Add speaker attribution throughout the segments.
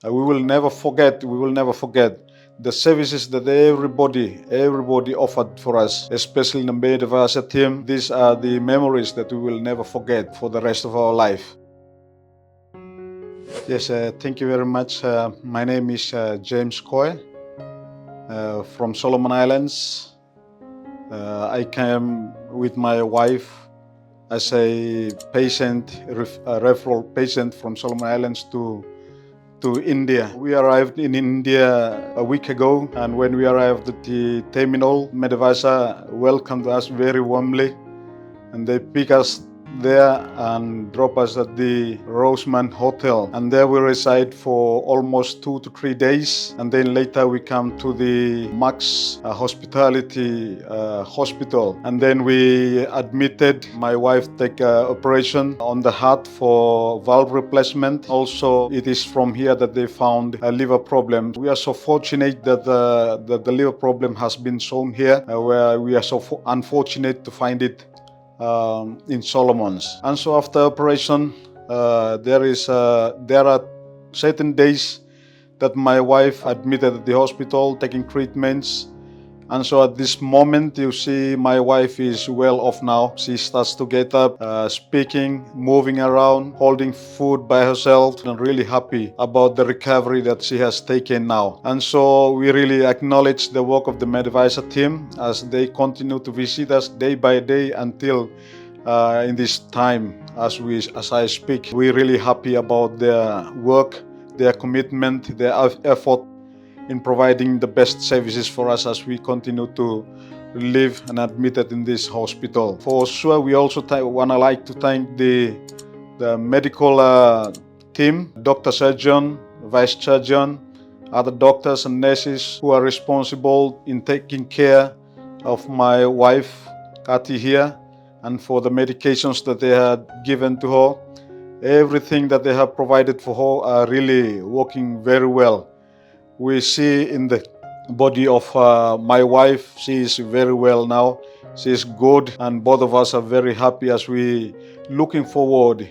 Speaker 1: We will never forget the services that everybody offered for us, especially the Medivisor team. These are the memories that we will never forget for the rest of our life. Yes, thank you very much. My name is James Coy from Solomon Islands. I came with my wife as a referral patient from Solomon Islands to India. We arrived in India a week ago, and when we arrived at the terminal, Medivisor welcomed us very warmly, and they picked us there and drop us at the Roseman Hotel, and there we reside for almost 2 to 3 days, and then later we come to the Max Hospitality Hospital, and then we admitted. My wife take operation on the heart for valve replacement. Also, it is from here that they found a liver problem. We are so fortunate that the liver problem has been shown here, where we are so unfortunate to find it in Solomon's. And so after operation, there are certain days that my wife admitted at the hospital taking treatments. And so at this moment, you see my wife is well off now. She starts to get up, speaking, moving around, holding food by herself, and really happy about the recovery that she has taken now. And so we really acknowledge the work of the Medivisor team as they continue to visit us day by day until in this time as I speak. We're really happy about their work, their commitment, their effort in providing the best services for us as we continue to live and admitted in this hospital. For sure, we also like to thank the medical team, doctor, surgeon, vice surgeon, other doctors and nurses who are responsible in taking care of my wife, Cathy, here, and for the medications that they had given to her. Everything that they have provided for her are really working very well. We see in the body of my wife, she is very well now. She is good, and both of us are very happy as we looking forward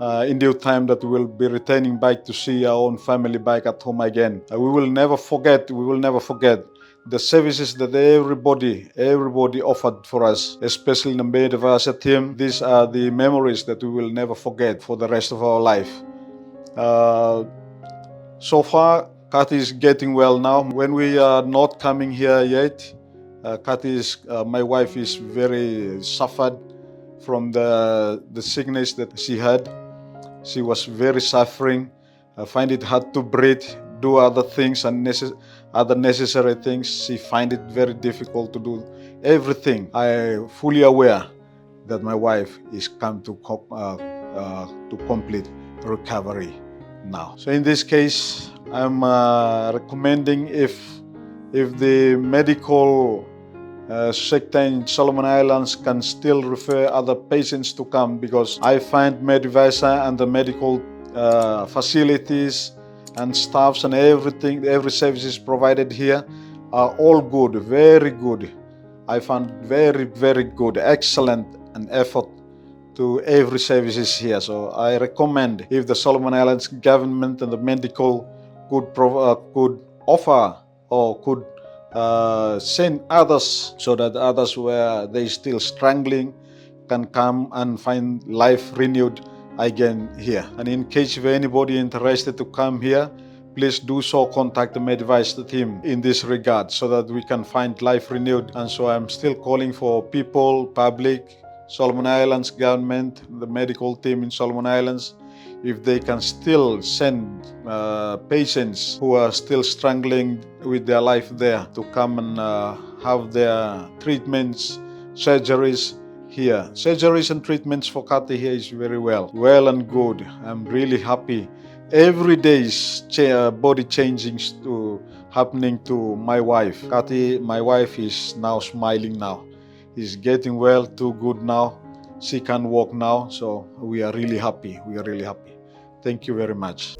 Speaker 1: in due time that we will be returning back to see our own family back at home again. We will never forget the services that everybody offered for us, especially the Medivisor team. These are the memories that we will never forget for the rest of our life. So far, Cathy is getting well now. When we are not coming here yet, my wife is very suffered from the sickness that she had. She was very suffering. I find it hard to breathe, do other things and other necessary things. She find it very difficult to do everything. I am fully aware that my wife is come to complete recovery now. So in this case, I'm recommending if the medical sector in Solomon Islands can still refer other patients to come, because I find Medivisor and the medical facilities and staffs and everything, every services provided here are all good, very good. I found very, very good, excellent and effort to every services here. So I recommend if the Solomon Islands government and the medical could offer or could send others, so that others where they still struggling can come and find life renewed again here. And in case of anybody interested to come here, please do so contact the Medivisor team in this regard, so that we can find life renewed. And so I'm still calling for people, public, Solomon Islands government, the medical team in Solomon Islands, if they can still send patients who are still struggling with their life there to come and have their treatments, surgeries here. Surgeries and treatments for Cathy here is very well and good. I'm really happy. Every day is body changing happening to my wife. Cathy, my wife, is now smiling now. Is getting well, too good now. She can walk now, so we are really happy. Thank you very much.